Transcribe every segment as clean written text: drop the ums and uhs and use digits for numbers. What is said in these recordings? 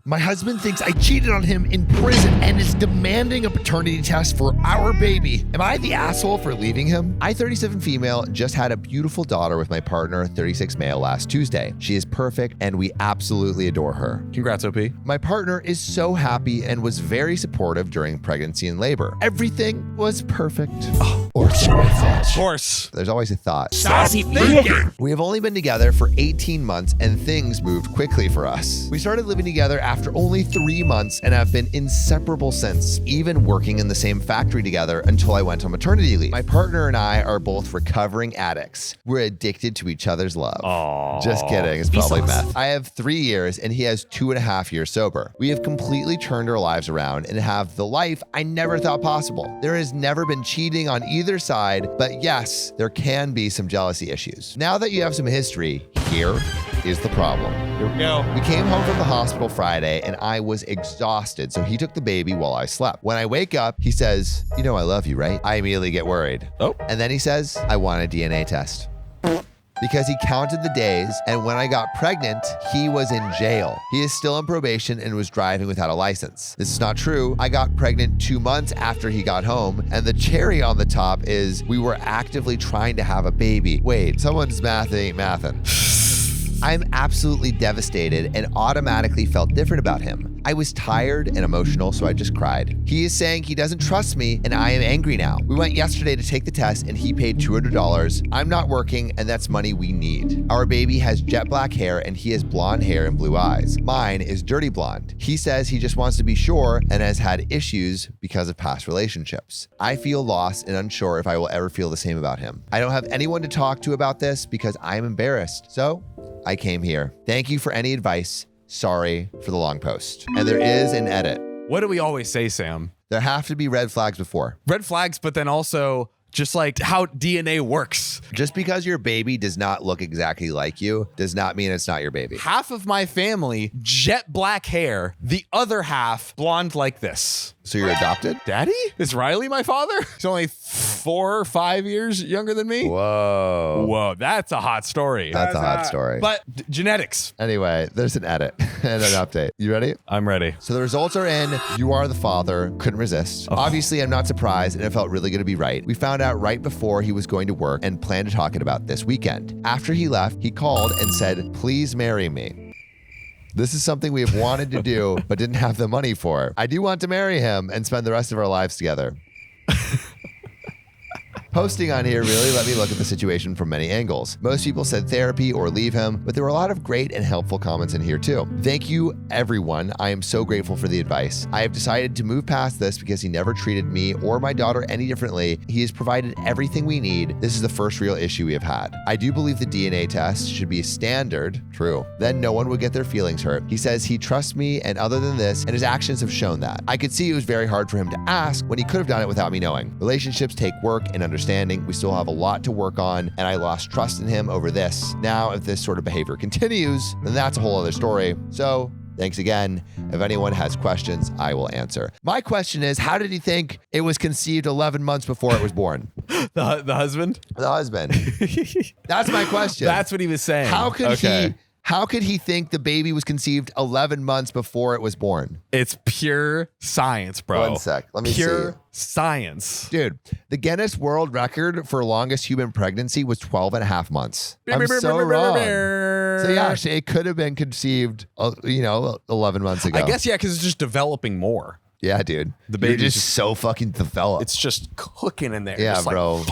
My husband thinks I cheated on him in prison and is demanding a paternity test for our baby. Am I the asshole for leaving him? I, 37 female, just had a beautiful daughter with my partner, 36 male, last Tuesday. She is perfect and we absolutely adore her. Congrats, OP. My partner is so happy and was very supportive during pregnancy and labor. Everything was perfect. Or so I thought. Of course. There's always a thought. Sassy thinking. We have only been together for 18 months and things moved quickly for us. We started living together after only 3 months and have been inseparable since, even working in the same factory together until I went on maternity leave. My partner and I are both recovering addicts. We're addicted to each other's love. Aww. Just kidding. It's probably meth. I have 3 years and he has 2.5 years sober. We have completely turned our lives around and have the life I never thought possible. There has never been cheating on either side, but yes, there can be some jealousy issues. Now that you have some history, here is the problem. Here we go. We came home from the hospital Friday and I was exhausted, so he took the baby while I slept. When I wake up, he says, "You know I love you, right?" I immediately get worried. Oh. And then he says, "I want a DNA test." Because he counted the days, and when I got pregnant, he was in jail. He is still on probation and was driving without a license. This is not true. I got pregnant 2 months after he got home, and the cherry on the top is we were actively trying to have a baby. Wait, someone's math ain't mathin'. I'm absolutely devastated and automatically felt different about him. I was tired and emotional, so I just cried. He is saying he doesn't trust me and I am angry now. We went yesterday to take the test and he paid $200. I'm not working and that's money we need. Our baby has jet black hair and he has blonde hair and blue eyes. Mine is dirty blonde. He says he just wants to be sure and has had issues because of past relationships. I feel lost and unsure if I will ever feel the same about him. I don't have anyone to talk to about this because I'm embarrassed. So I came here. Thank you for any advice. Sorry for the long post. And there is an edit. What do we always say, Sam? There have to be red flags before. Red flags, but then also just like how DNA works. Just because your baby does not look exactly like you does not mean it's not your baby. Half of my family, jet black hair. The other half, blonde like this. So you're adopted? Daddy? Is Riley my father? He's only 4 or 5 years younger than me. Whoa. Whoa, that's a hot story. That's a hot story. But genetics. Anyway, there's an edit and an update. You ready? I'm ready. So the results are in. You are the father. Couldn't resist. Oh. Obviously, I'm not surprised and it felt really good to be right. We found out right before he was going to work and planned to talk it about this weekend. After he left, he called and said, "Please marry me." This is something we have wanted to do, but didn't have the money for. I do want to marry him and spend the rest of our lives together. Posting on here really let me look at the situation from many angles. Most people said therapy or leave him, but there were a lot of great and helpful comments in here too. Thank you, everyone. I am so grateful for the advice. I have decided to move past this because he never treated me or my daughter any differently. He has provided everything we need. This is the first real issue we have had. I do believe the DNA test should be standard. True. Then no one would get their feelings hurt. He says he trusts me, and other than this, and his actions have shown that. I could see it was very hard for him to ask when he could have done it without me knowing. Relationships take work and understanding. We still have a lot to work on, and I lost trust in him over this. Now, if this sort of behavior continues, then that's a whole other story. So thanks again. If anyone has questions, I will answer. My question is, how did he think it was conceived 11 months before it was born? The husband? The husband. That's my question. That's what he was saying. How could he think the baby was conceived 11 months before it was born? It's pure science, bro. One sec. Let me see. Pure science. Dude, the Guinness World Record for longest human pregnancy was 12.5 months. I'm so wrong. So yeah, actually, it could have been conceived, 11 months ago. I guess, yeah, because it's just developing more. Yeah, dude. The baby's You're just so fucking developed. It's just cooking in there. Yeah, just bro.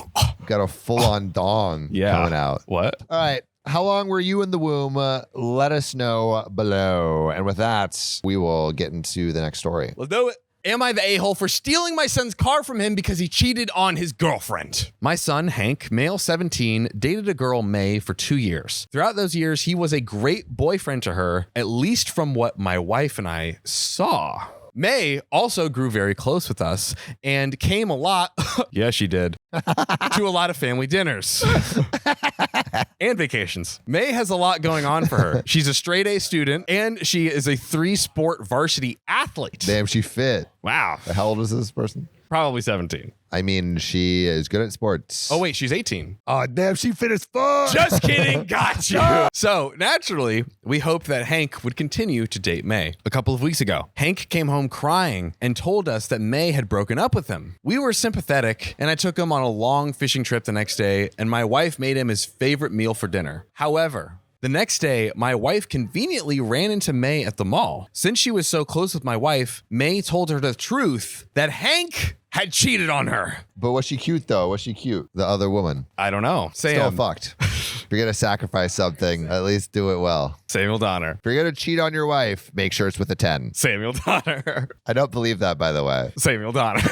Got a full-on dong coming out. What? All right. How long were you in the womb? Let us know below. And with that, we will get into the next story. Let's do it. Am I the a-hole for stealing my son's car from him because he cheated on his girlfriend? My son, Hank, male 17, dated a girl, May, for 2 years. Throughout those years, he was a great boyfriend to her, at least from what my wife and I saw. May also grew very close with us and came a lot, yeah, she did, to a lot of family dinners and vacations. May has a lot going on for her. She's a straight A student and she is a 3-sport varsity athlete. Damn, she fit. Wow. How old is this person? Probably 17. I mean, she is good at sports. Oh, wait, she's 18. Oh, damn, she fit as fuck. Just kidding. Got you. So naturally, we hoped that Hank would continue to date May. A couple of weeks ago, Hank came home crying and told us that May had broken up with him. We were sympathetic, and I took him on a long fishing trip the next day, and my wife made him his favorite meal for dinner. However, the next day, my wife conveniently ran into May at the mall. Since she was so close with my wife, May told her the truth that Hank had cheated on her. But was she cute, though? Was she cute? The other woman. I don't know. Still fucked. If you're going to sacrifice something, at least do it well. Samuel Donner. If you're going to cheat on your wife, make sure it's with a 10. Samuel Donner. I don't believe that, by the way. Samuel Donner.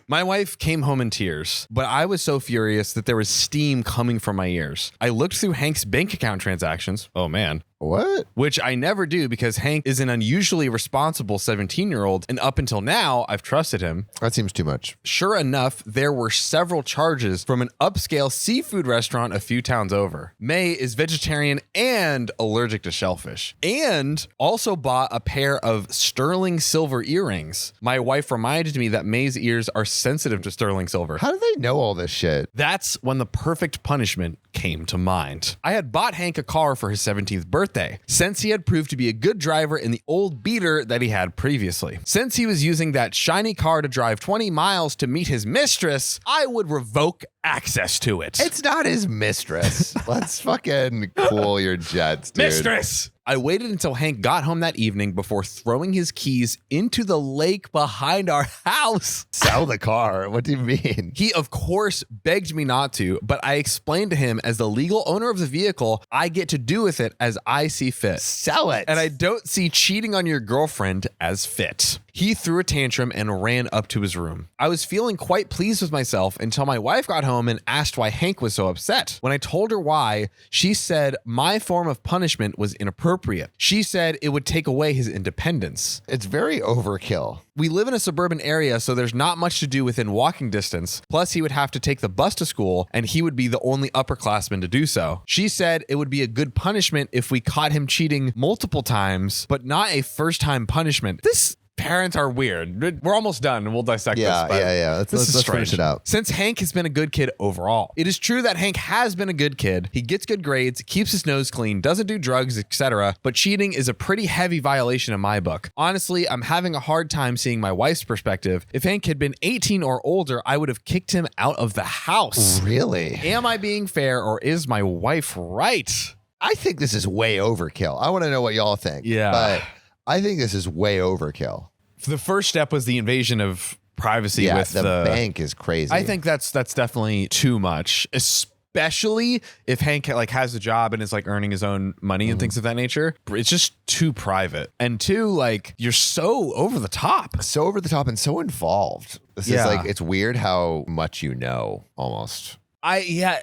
My wife came home in tears, but I was so furious that there was steam coming from my ears. I looked through Hank's bank account transactions. Oh, man. What? Which I never do because Hank is an unusually responsible 17-year-old, and up until now, I've trusted him. That seems too much. Sure enough, there were several charges from an upscale seafood restaurant a few towns over. May is vegetarian and allergic to shellfish, and also bought a pair of sterling silver earrings. My wife reminded me that May's ears are sensitive to sterling silver. How do they know all this shit? That's when the perfect punishment came to mind. I had bought Hank a car for his 17th birthday, since he had proved to be a good driver in the old beater that he had previously. Since he was using that shiny car to drive 20 miles to meet his mistress, I would revoke access to it. It's not his mistress. Let's fucking cool your jets, dude. Mistress! I waited until Hank got home that evening before throwing his keys into the lake behind our house. Sell the car. What do you mean? He, of course, begged me not to, but I explained to him as the legal owner of the vehicle, I get to do with it as I see fit. Sell it. And I don't see cheating on your girlfriend as fit. He threw a tantrum and ran up to his room. I was feeling quite pleased with myself until my wife got home and asked why Hank was so upset. When I told her why, she said my form of punishment was inappropriate. She said it would take away his independence. It's very overkill. We live in a suburban area, so there's not much to do within walking distance. Plus, he would have to take the bus to school, and he would be the only upperclassman to do so. She said it would be a good punishment if we caught him cheating multiple times, but not a first-time punishment. This parents are weird. We're almost done, and we'll dissect this. Yeah. Let's finish it out. Since Hank has been a good kid overall, it is true that Hank has been a good kid. He gets good grades, keeps his nose clean, doesn't do drugs, etc. But cheating is a pretty heavy violation in my book. Honestly, I'm having a hard time seeing my wife's perspective. If Hank had been 18 or older, I would have kicked him out of the house. Really? Am I being fair, or is my wife right? I think this is way overkill. I want to know what y'all think. Yeah. But I think this is way overkill. The first step was the invasion of privacy with the bank is crazy. I think that's definitely too much, especially if Hank has a job and is earning his own money and things of that nature. It's just too private. And two, you're so over the top. So over the top and so involved. This is it's weird how much you know almost. I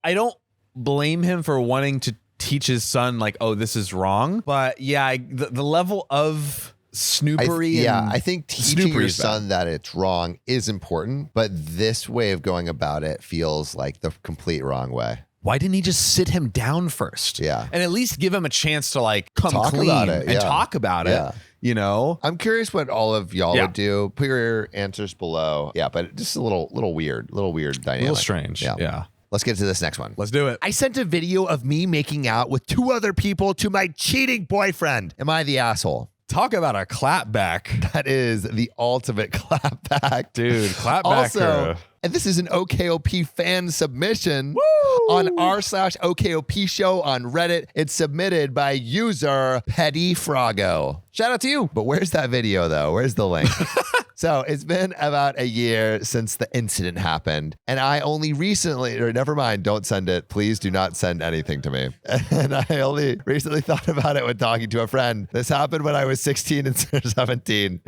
don't blame him for wanting to teach his son oh, this is wrong. But yeah, the level of snoopery. I think teaching your son that it's wrong is important, but this way of going about it feels like the complete wrong way. Why didn't he just sit him down first? Yeah. And at least give him a chance to come talk clean about it, and talk about it. You know? I'm curious what all of y'all would do. Put your answers below. Yeah, but just a little weird dynamic. A little strange. Yeah. Let's get to this next one. Let's do it. I sent a video of me making out with 2 other people to my cheating boyfriend. Am I the asshole? Talk about a clapback. That is the ultimate clapback. Dude, clapback. Also, and this is an OKOP fan submission on r/OKOP show on Reddit. It's submitted by user Petty Froggo. Shout out to you. But where's that video though? Where's the link? So it's been about a year since the incident happened. And I only recently, or never mind, don't send it. Please do not send anything to me. And I only recently thought about it when talking to a friend. This happened when I was 16 and 17,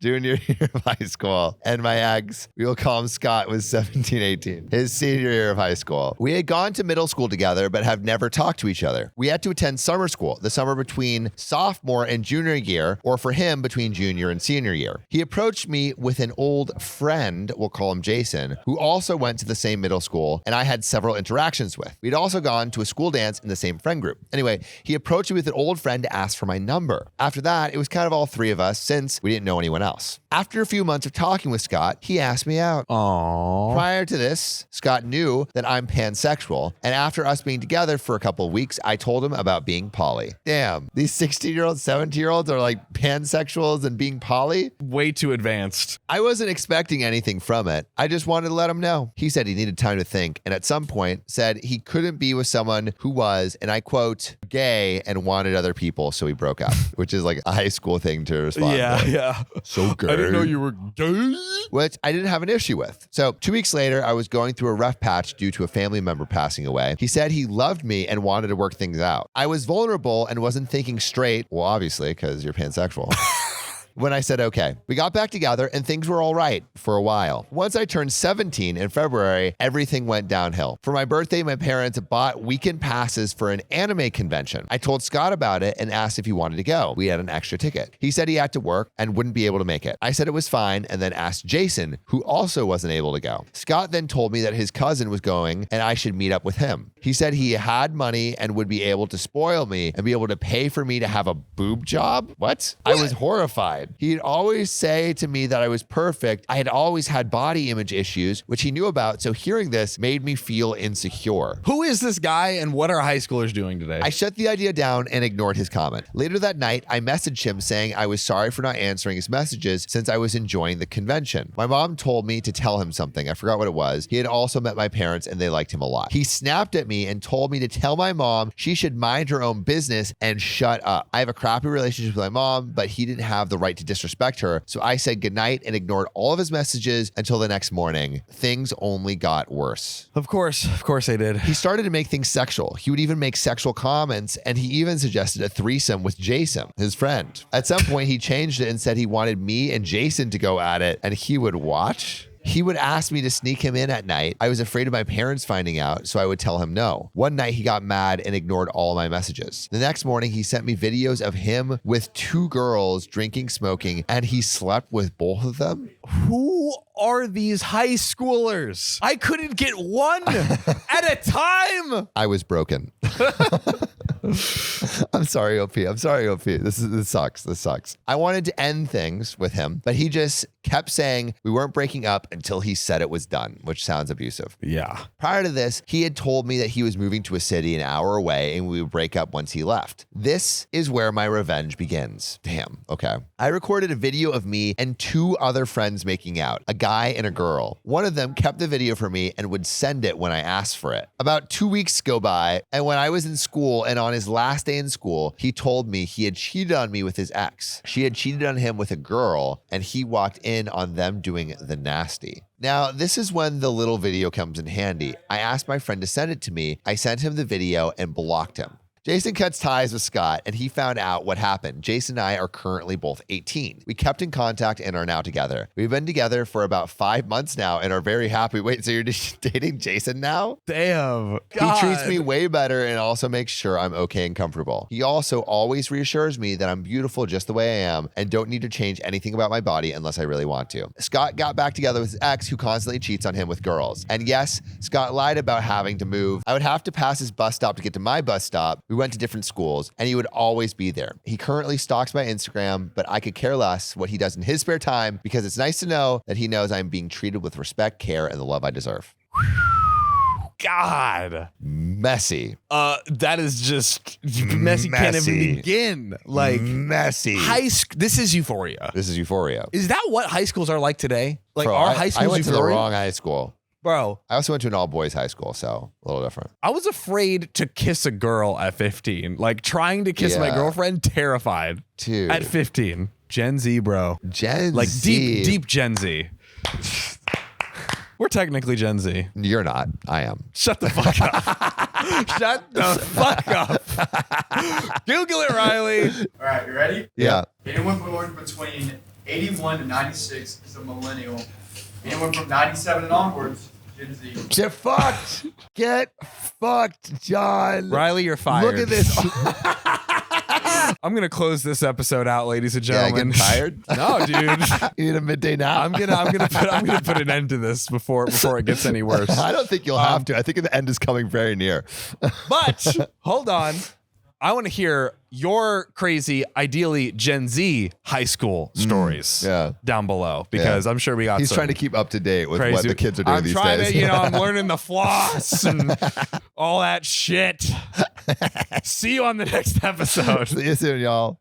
junior year of high school. And my ex, we will call him Scott, was was 17, 18. His senior year of high school. We had gone to middle school together, but have never talked to each other. We had to attend summer school, the summer between sophomore and junior year, or for him, between junior and senior year. He approached me with an old friend, we'll call him Jason, who also went to the same middle school, and I had several interactions with. We'd also gone to a school dance in the same friend group. Anyway, he approached me with an old friend to ask for my number. After that, it was kind of all three of us since we didn't know anyone else. After a few months of talking with Scott, he asked me out. Aww. Prior to this, Scott knew that I'm pansexual, and after us being together for a couple of weeks, I told him about being poly. Damn, these 16-year-olds, 17-year-olds are like pansexuals and being poly? Way too advanced. I wasn't expecting anything from it. I just wanted to let him know. He said he needed time to think, and at some point said he couldn't be with someone who was, and I quote, gay and wanted other people, so he broke up, which is like a high school thing to respond to. Yeah. So gay. I didn't know you were gay. Which I didn't have an issue with. So 2 weeks later, I was going through a rough patch due to a family member passing away. He said he loved me and wanted to work things out. I was vulnerable and wasn't thinking straight. Well, obviously, because you're pansexual. When I said okay. We got back together and things were all right for a while. Once I turned 17 in February, everything went downhill. For my birthday, my parents bought weekend passes for an anime convention. I told Scott about it and asked if he wanted to go. We had an extra ticket. He said he had to work and wouldn't be able to make it. I said it was fine and then asked Jason, who also wasn't able to go. Scott then told me that his cousin was going and I should meet up with him. He said he had money and would be able to spoil me and be able to pay for me to have a boob job. What? I was horrified. He'd always say to me that I was perfect. I had always had body image issues, which he knew about. So hearing this made me feel insecure. Who is this guy and what are high schoolers doing today? I shut the idea down and ignored his comment. Later that night, I messaged him saying I was sorry for not answering his messages since I was enjoying the convention. My mom told me to tell him something. I forgot what it was. He had also met my parents and they liked him a lot. He snapped at me and told me to tell my mom she should mind her own business and shut up. I have a crappy relationship with my mom, but he didn't have the right to disrespect her. So I said goodnight and ignored all of his messages until the next morning. Things only got worse. Of course they did. He started to make things sexual. He would even make sexual comments, and he even suggested a threesome with Jason, his friend. At some point, he changed it and said he wanted me and Jason to go at it, and he would watch. He would ask me to sneak him in at night. I was afraid of my parents finding out, so I would tell him no. One night he got mad and ignored all my messages. The next morning he sent me videos of him with two girls drinking, smoking, and he slept with both of them. Who are these high schoolers? I couldn't get one at a time. I was broken. I'm sorry, OP. This sucks. I wanted to end things with him, but he just kept saying we weren't breaking up until he said it was done, which sounds abusive. Yeah. Prior to this, he had told me that he was moving to a city an hour away and we would break up once he left. This is where my revenge begins. Damn. Okay. I recorded a video of me and two other friends making out, a guy and a girl. One of them kept the video for me and would send it when I asked for it. About 2 weeks go by, and when I was in school and on his last day in school, he told me he had cheated on me with his ex. She had cheated on him with a girl, and he walked in on them doing the nasty. Now, this is when the little video comes in handy. I asked my friend to send it to me. I sent him the video and blocked him. Jason cuts ties with Scott and he found out what happened. Jason and I are currently both 18. We kept in contact and are now together. We've been together for about 5 months now and are very happy. Wait, so you're dating Jason now? Damn. God. He treats me way better and also makes sure I'm okay and comfortable. He also always reassures me that I'm beautiful just the way I am and don't need to change anything about my body unless I really want to. Scott got back together with his ex who constantly cheats on him with girls. And yes, Scott lied about having to move. I would have to pass his bus stop to get to my bus stop. We went to different schools and he would always be there. He currently stalks my Instagram, but I could care less what he does in his spare time because it's nice to know that he knows I'm being treated with respect, care, and the love I deserve. God. Messy. That is just messy. Can't even begin. Like messy. This is euphoria. This is euphoria. Is that what high schools are like today? Like Bro, our high schools? I went euphoria? to the wrong high school. Bro, I also went to an all-boys high school, so a little different. I was afraid to kiss a girl at 15. Like trying to kiss my girlfriend, terrified. Dude. At 15. Gen Z, bro. Gen like Z. Deep Gen Z. We're technically Gen Z. You're not. I am. Shut the fuck up. Shut the fuck up. Google it, Riley. All right, you ready? Yeah. Anyone born between 81 to 96 is a millennial. Anyone from 97 and onwards, Gen Z. Get fucked. Get fucked, John. Riley, you're fired. Look at this. I'm gonna close this episode out, ladies and Yeah, gentlemen. getting tired? No, dude. You need a midday nap? I'm gonna put an end to this before it gets any worse. I don't think you'll have to. I think the end is coming very near. But hold on. I want to hear your crazy, ideally Gen Z high school stories down below, because I'm sure we got He's some trying to keep up to date with crazy. what the kids are doing these days. I'm learning the floss and all that shit. See you on the next episode. See you soon, y'all.